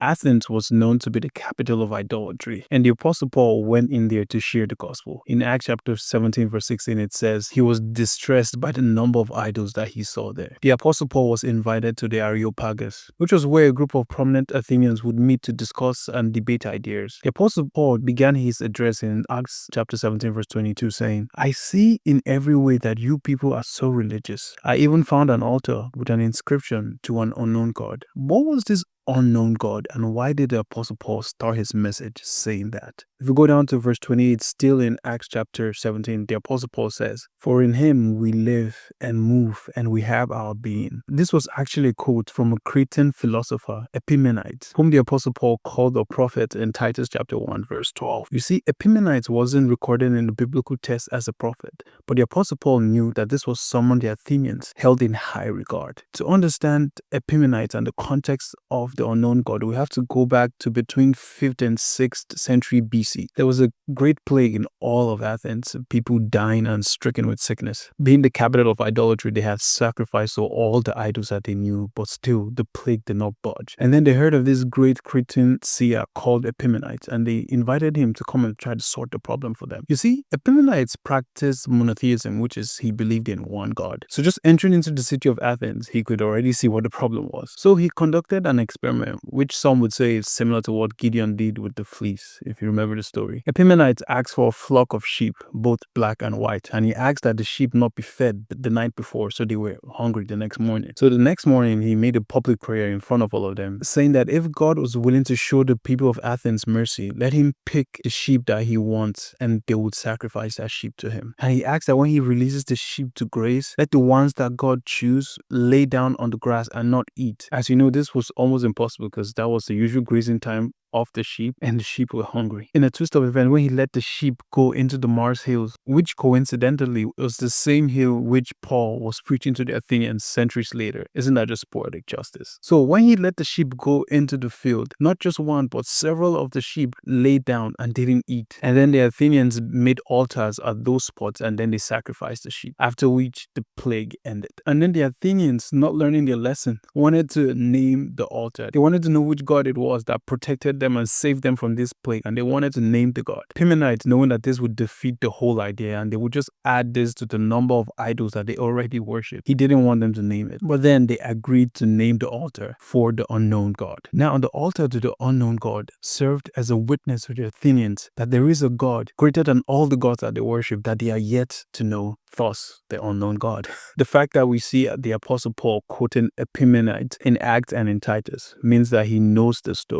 Athens was known to be the capital of idolatry, and the Apostle Paul went in there to share the gospel. In Acts chapter 17 verse 16, it says he was distressed by the number of idols that he saw there. The Apostle Paul was invited to the Areopagus, which was where a group of prominent Athenians would meet to discuss and debate ideas. The Apostle Paul began his address in Acts chapter 17 verse 22 saying, "I see in every way that you people are so religious. I even found an altar with an inscription to an unknown God." What was this unknown God, and why did the Apostle Paul start his message saying that? If we go down to verse 28, still in Acts chapter 17, the Apostle Paul says, "For in him we live and move and we have our being." This was actually a quote from a Cretan philosopher, Epimenides, whom the Apostle Paul called a prophet in Titus chapter 1 verse 12. You see, Epimenides wasn't recorded in the biblical text as a prophet, but the Apostle Paul knew that this was someone the Athenians held in high regard. To understand Epimenides and the context of the unknown God, we have to go back to between 5th and 6th century BC. There was a great plague in all of Athens, people dying and stricken with sickness. Being the capital of idolatry, they had sacrificed to all the idols that they knew, but still the plague did not budge. And then they heard of this great Cretan seer called Epimenides, and they invited him to come and try to sort the problem for them. You see, Epimenides practiced monotheism, which is he believed in one God. So just entering into the city of Athens, he could already see what the problem was. So he conducted an experiment, which some would say is similar to what Gideon did with the fleece, if you remember the story. Epimenides asked for a flock of sheep, both black and white, and he asked that the sheep not be fed the night before so they were hungry the next morning. So the next morning, he made a public prayer in front of all of them, saying that if God was willing to show the people of Athens mercy, let him pick the sheep that he wants and they would sacrifice that sheep to him. And he asked that when he releases the sheep to graze, let the ones that God choose lay down on the grass and not eat. As you know, this was almost impossible because that was the usual grazing time of the sheep, and the sheep were hungry. In a twist of event, when he let the sheep go into the Mars Hills, which coincidentally was the same hill which Paul was preaching to the Athenians centuries later. Isn't that just poetic justice? So when he let the sheep go into the field, not just one, but several of the sheep laid down and didn't eat. And then the Athenians made altars at those spots, and then they sacrificed the sheep, after which the plague ended. And then the Athenians, not learning their lesson, wanted to name the altar. They wanted to know which god it was that protected them and saved them from this plague, and they wanted to name the god. Epimenides, knowing that this would defeat the whole idea and they would just add this to the number of idols that they already worshipped, he didn't want them to name it. But then they agreed to name the altar for the unknown god. Now, the altar to the unknown god served as a witness to the Athenians that there is a God greater than all the gods that they worship that they are yet to know, thus the unknown God. The fact that we see the Apostle Paul quoting Epimenides in Acts and in Titus means that he knows the story.